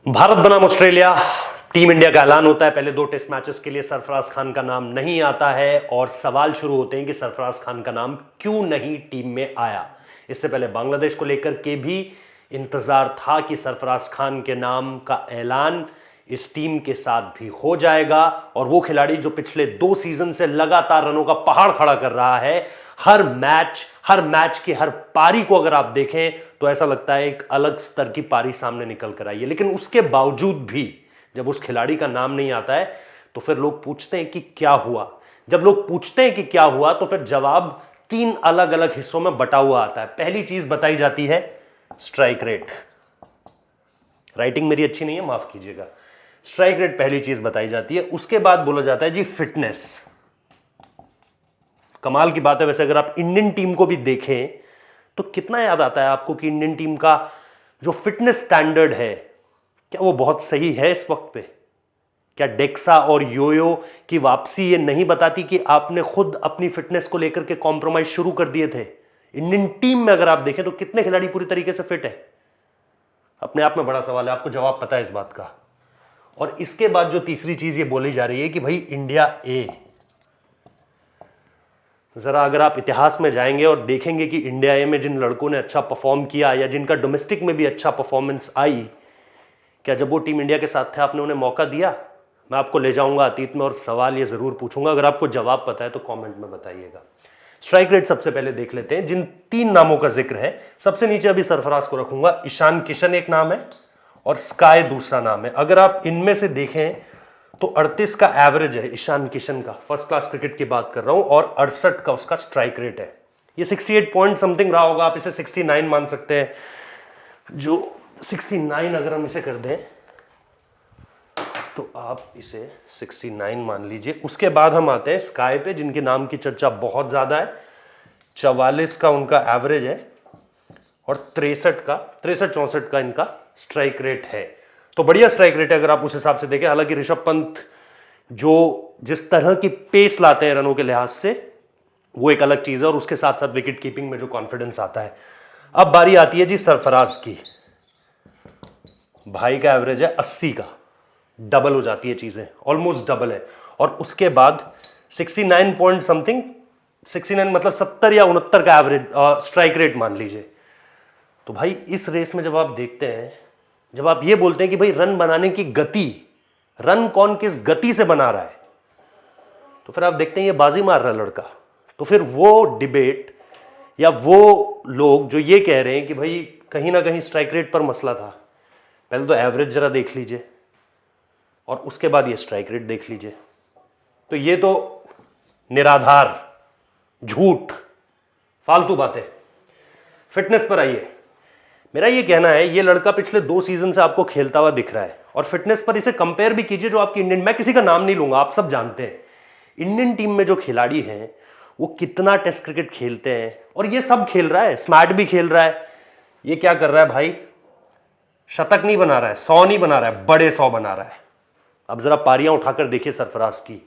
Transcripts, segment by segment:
भारत बनाम Australia, team India का ऐलान होता है। पहले 2 टेस्ट मैचेस के लिए सरफराज खान का नाम नहीं आता है और सवाल शुरू होते हैं कि सरफराज खान का नाम क्यों नहीं टीम में आया। इससे पहले बांग्लादेश को लेकर के भी इंतजार था कि सरफराज खान के नाम का ऐलान इस टीम के साथ भी हो जाएगा और वो खिलाड़ी जो पिछले 2 सीजन से लगातार रनों का पहाड़ खड़ा कर रहा है, हर मैच की हर पारी को अगर आप देखें तो ऐसा लगता है एक अलग स्तर की पारी सामने निकल कर आई है। लेकिन उसके बावजूद भी जब उस खिलाड़ी का नाम नहीं आता है तो फिर लोग पूछते हैं कि क्या हुआ। जब लोग पूछते हैं कि क्या हुआ तो फिर जवाब 3 अलग अलग हिस्सों में बटा हुआ आता है। पहली चीज बताई जाती है स्ट्राइक रेट। राइटिंग मेरी अच्छी नहीं है, माफ कीजिएगा। स्ट्राइक रेट पहली चीज बताई जाती है। उसके बाद बोला जाता है जी फिटनेस। कमाल की बात है वैसे, अगर आप इंडियन टीम को भी देखें तो कितना याद आता है आपको कि इंडियन टीम का जो फिटनेस स्टैंडर्ड है, क्या वो बहुत सही है इस वक्त पे? क्या डेक्सा और योयो की वापसी ये नहीं बताती कि आपने खुद अपनी फिटनेस को लेकर के कॉम्प्रोमाइज शुरू कर दिए थे? इंडियन टीम में अगर आप देखें तो कितने खिलाड़ी पूरी तरीके से फिट है? अपने आप में बड़ा सवाल है, आपको जवाब पता है इस बात का। और इसके बाद जो तीसरी चीज ये बोली जा रही है कि भाई इंडिया ए, जरा अगर आप इतिहास में जाएंगे और देखेंगे कि इंडिया ए में जिन लड़कों ने अच्छा परफॉर्म किया या जिनका डोमेस्टिक में भी अच्छा परफॉर्मेंस आई, क्या जब वो टीम इंडिया के साथ थे आपने उन्हें मौका दिया? मैं आपको ले जाऊंगा अतीत में और सवाल ये जरूर पूछूंगा। अगर आपको जवाब पता है तो कमेंट में बताइएगा। स्ट्राइक रेट सबसे पहले देख लेते हैं। जिन 3 नामों का जिक्र है, सबसे नीचे अभी सरफराज को रखूंगा। ईशान किशन एक नाम है और स्काई दूसरा नाम है। अगर आप इनमें से देखें तो 38 का एवरेज है ईशान किशन का, फर्स्ट क्लास क्रिकेट की बात कर रहा हूं, और 68 का उसका स्ट्राइक रेट है। ये 68 पॉइंट समथिंग रहा होगा, आप इसे 69 मान सकते हैं। जो 69 अगर हम इसे कर दें तो आप इसे 69 मान लीजिए। उसके बाद हम आते हैं स्काई पे, जिनके नाम की चर्चा बहुत ज्यादा है। 44 का उनका एवरेज है और 63-64 का इनका स्ट्राइक रेट है। तो बढ़िया स्ट्राइक रेट है अगर आप उस हिसाब से देखें। हालांकि ऋषभ पंत जो जिस तरह की पेस लाते हैं रनों के लिहाज से, वो एक अलग चीज है, और उसके साथ साथ विकेट कीपिंग में जो कॉन्फिडेंस आता है। अब बारी आती है जी सरफराज की। भाई का एवरेज है 80 का, डबल हो जाती है चीजें, ऑलमोस्ट डबल है। और उसके बाद 69 पॉइंट समथिंग, 69 मतलब 70 या 69 का एवरेज स्ट्राइक रेट मान लीजिए। तो भाई इस रेस में जब आप देखते हैं, जब आप ये बोलते हैं कि भाई रन बनाने की गति, रन कौन किस गति से बना रहा है, तो फिर आप देखते हैं ये बाजी मार रहा है लड़का। तो फिर वो डिबेट या वो लोग जो ये कह रहे हैं कि भाई कहीं ना कहीं स्ट्राइक रेट पर मसला था, पहले तो एवरेज जरा देख लीजिए और उसके बाद ये स्ट्राइक रेट देख लीजिए। तो ये तो निराधार, झूठ, फालतू बातें। फिटनेस पर आइए। मेरा ये कहना है ये लड़का पिछले 2 सीजन से आपको खेलता हुआ दिख रहा है, और फिटनेस पर इसे कंपेयर भी कीजिए जो आपकी इंडियन, मैं किसी का नाम नहीं लूंगा, आप सब जानते हैं इंडियन टीम में जो खिलाड़ी हैं वो कितना टेस्ट क्रिकेट खेलते हैं, और ये सब खेल रहा है, स्मार्ट भी खेल रहा है। ये क्या कर रहा है भाई? शतक नहीं बना रहा है, 100 नहीं बना रहा है, बड़े 100 बना रहा है। अब जरा पारियां उठाकर देखिए सरफराज की,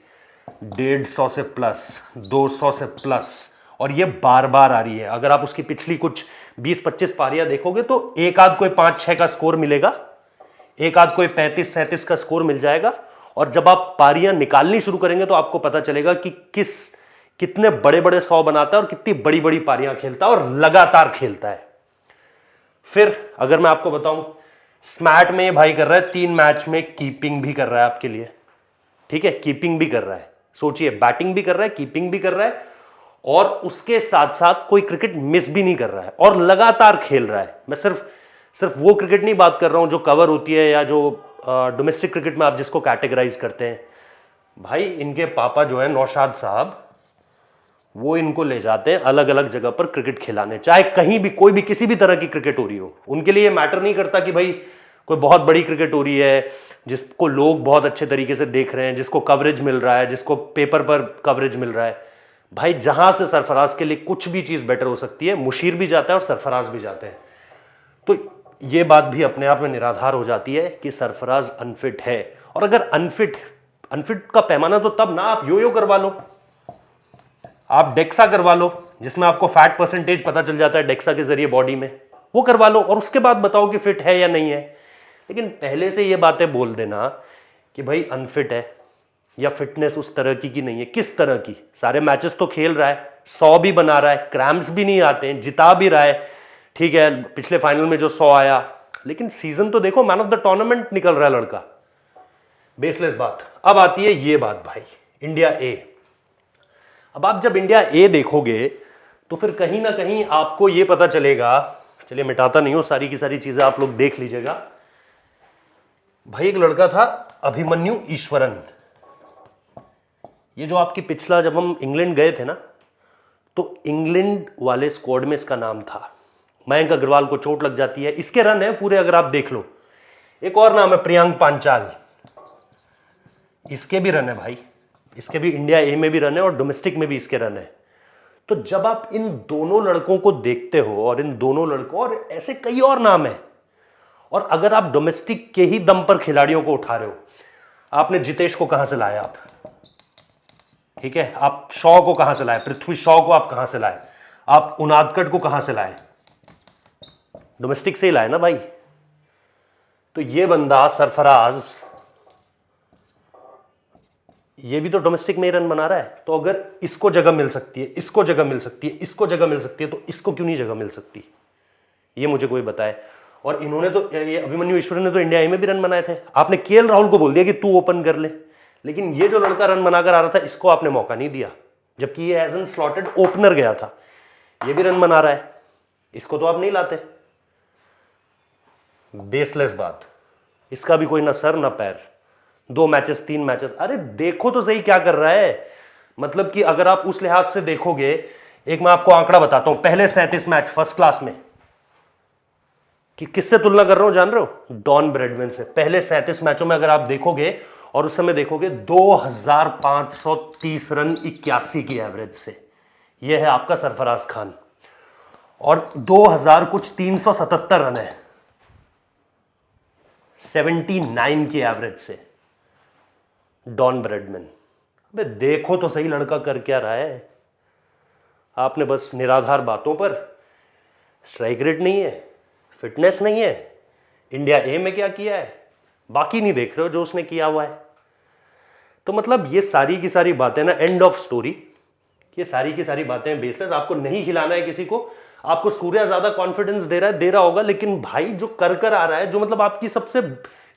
150 से प्लस, 200 से प्लस, और ये बार बार आ रही है। अगर आप उसकी पिछली कुछ 20-25 पारियां देखोगे तो एक आध कोई 5-6 का स्कोर मिलेगा, एक आध कोई 35-37 का स्कोर मिल जाएगा। और जब आप पारियां निकालनी शुरू करेंगे तो आपको पता चलेगा कि कितने बड़े बड़े 100 बनाता है और कितनी बड़ी बड़ी पारियां खेलता है और लगातार खेलता है। फिर अगर मैं आपको बताऊं, स्मैट में ये भाई कर रहा है 3 मैच में कीपिंग भी कर रहा है आपके लिए, ठीक है, कीपिंग भी कर रहा है। सोचिए, बैटिंग भी कर रहा है, कीपिंग भी कर रहा है, और उसके साथ साथ कोई क्रिकेट मिस भी नहीं कर रहा है और लगातार खेल रहा है। मैं सिर्फ वो क्रिकेट नहीं बात कर रहा हूं जो कवर होती है या जो डोमेस्टिक क्रिकेट में आप जिसको कैटेगराइज करते हैं। भाई इनके पापा जो है नौशाद साहब, वो इनको ले जाते हैं अलग अलग जगह पर क्रिकेट खिलाने, चाहे कहीं भी कोई भी किसी भी तरह की क्रिकेट हो रही हो। उनके लिए मैटर नहीं करता कि भाई कोई बहुत बड़ी क्रिकेट हो रही है जिसको लोग बहुत अच्छे तरीके से देख रहे हैं, जिसको कवरेज मिल रहा है, जिसको पेपर पर कवरेज मिल रहा है। भाई जहां से सरफराज के लिए कुछ भी चीज बेटर हो सकती है, मुशीर भी जाता है और सरफराज भी जाते हैं। तो ये बात भी अपने आप में निराधार हो जाती है कि सरफराज अनफिट है। और अगर अनफिट का पैमाना तो तब ना, आप यो करवा लो, आप डेक्सा करवा लो, जिसमें आपको फैट परसेंटेज पता चल जाता है डेक्सा के जरिए बॉडी में, वो करवा लो, और उसके बाद बताओ कि फिट है या नहीं है। लेकिन पहले से ये बातें बोल देना कि भाई अनफिट है या फिटनेस उस तरह की नहीं है, किस तरह की, सारे मैचेस तो खेल रहा है, 100 भी बना रहा है, क्रैम्प्स भी नहीं आते हैं, जिता भी रहा है, ठीक है, पिछले फाइनल में जो 100 आया, लेकिन सीजन तो देखो, मैन ऑफ द टूर्नामेंट निकल रहा है लड़का। बेसलेस बात। अब आती है ये बात भाई, इंडिया ए। अब आप जब इंडिया ए देखोगे तो फिर कहीं ना कहीं आपको ये पता चलेगा, चलिए मिटाता नहीं हूं, सारी की सारी चीजें आप लोग देख लीजिएगा भाई। एक लड़का था अभिमन्यु ईश्वरन, ये जो आपकी पिछला जब हम इंग्लैंड गए थे ना, तो इंग्लैंड वाले स्क्वाड में इसका नाम था। मयंक अग्रवाल को चोट लग जाती है, इसके रन है पूरे, अगर आप देख लो। एक और नाम है प्रियांक पांचाल, इसके भी रन है भाई, इसके भी इंडिया ए में भी रन है और डोमेस्टिक में भी इसके रन है। तो जब आप इन दोनों लड़कों को देखते हो, और इन दोनों लड़कों, और ऐसे कई और नाम है, और अगर आप डोमेस्टिक के ही दम पर खिलाड़ियों को उठा रहे हो, आपने जितेश को कहां से लाया आप, ठीक है, आप शॉ को कहां से लाए, पृथ्वी शॉ को आप कहां से लाए, आप उनादकट को कहां से लाए, डोमेस्टिक से ही लाए ना भाई। तो ये बंदा सरफराज, ये भी तो डोमेस्टिक में ही रन बना रहा है। तो अगर इसको जगह मिल सकती है, इसको जगह मिल सकती है, इसको जगह मिल सकती है, तो इसको क्यों नहीं जगह मिल सकती, ये मुझे कोई बताए। और इन्होंने तो, ये अभिमन्यु ईश्वरन ने तो इंडिया ए में भी रन बनाए थे। आपने केएल राहुल को बोल दिया कि तू ओपन कर ले, लेकिन ये जो लड़का रन बनाकर आ रहा था, इसको आपने मौका नहीं दिया, जबकि ये एज एन स्लॉटेड ओपनर गया था, ये भी रन बना रहा है, इसको तो आप नहीं लाते। बेसलेस बात, इसका भी कोई ना सर ना पैर, 2 मैचेस 3 मैचेस, अरे देखो तो सही क्या कर रहा है। मतलब कि अगर आप उस लिहाज से देखोगे, एक मैं आपको आंकड़ा बताता हूं, पहले 37 मैच फर्स्ट क्लास में, कि किससे तुलना कर रहा हूं जान रहे हो, डॉन ब्रैडमैन से। पहले 37 मैचों में अगर आप देखोगे, और उस समय देखोगे 2530 रन 81 की एवरेज से, यह है आपका सरफराज खान। और 2000 कुछ 377 रन है 79 की एवरेज से, डॉन ब्रैडमैन। अबे देखो तो सही लड़का कर क्या रहा है। आपने बस निराधार बातों पर, स्ट्राइक रेट नहीं है, फिटनेस नहीं है, इंडिया ए में क्या किया है, बाकी नहीं देख रहे हो जो उसने किया हुआ है। तो मतलब ये सारी की सारी बातें ना, एंड ऑफ स्टोरी, ये सारी की सारी बातें बेसलेस। आपको नहीं खिलाना है किसी को, आपको सूर्या ज्यादा कॉन्फिडेंस दे रहा है, दे रहा होगा, लेकिन भाई जो कर आ रहा है, जो मतलब आपकी सबसे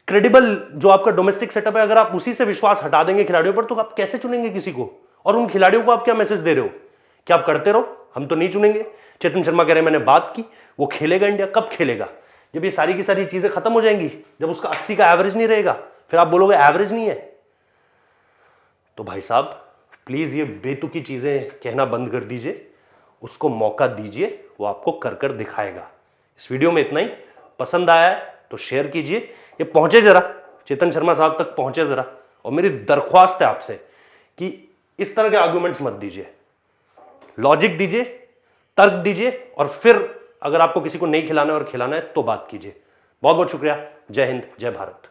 क्रेडिबल जो आपका डोमेस्टिक सेटअप है, अगर आप उसी से विश्वास हटा देंगे खिलाड़ियों पर, तो आप कैसे चुनेंगे किसी को। और उन खिलाड़ियों को आप क्या मैसेज दे रहे हो कि आप करते रहो, हम तो नहीं चुनेंगे। चेतन शर्मा कह रहे हैं मैंने बात की, वो खेलेगा इंडिया, कब खेलेगा, जब ये सारी की सारी चीजें खत्म हो जाएंगी, जब उसका 80 का एवरेज नहीं रहेगा, फिर आप बोलोगे एवरेज नहीं है। तो भाई साहब प्लीज ये बेतुकी चीजें कहना बंद कर दीजिए, उसको मौका दीजिए, वो आपको कर दिखाएगा। इस वीडियो में इतना ही, पसंद आया है तो शेयर कीजिए, ये पहुंचे जरा चेतन शर्मा साहब तक पहुंचे जरा। और मेरी दरख्वास्त है आपसे कि इस तरह के आर्गुमेंट्स मत दीजिए, लॉजिक दीजिए, तर्क दीजिए, और फिर अगर आपको किसी को नहीं खिलाना है और खिलाना है तो बात कीजिए। बहुत बहुत शुक्रिया। जय हिंद, जय भारत।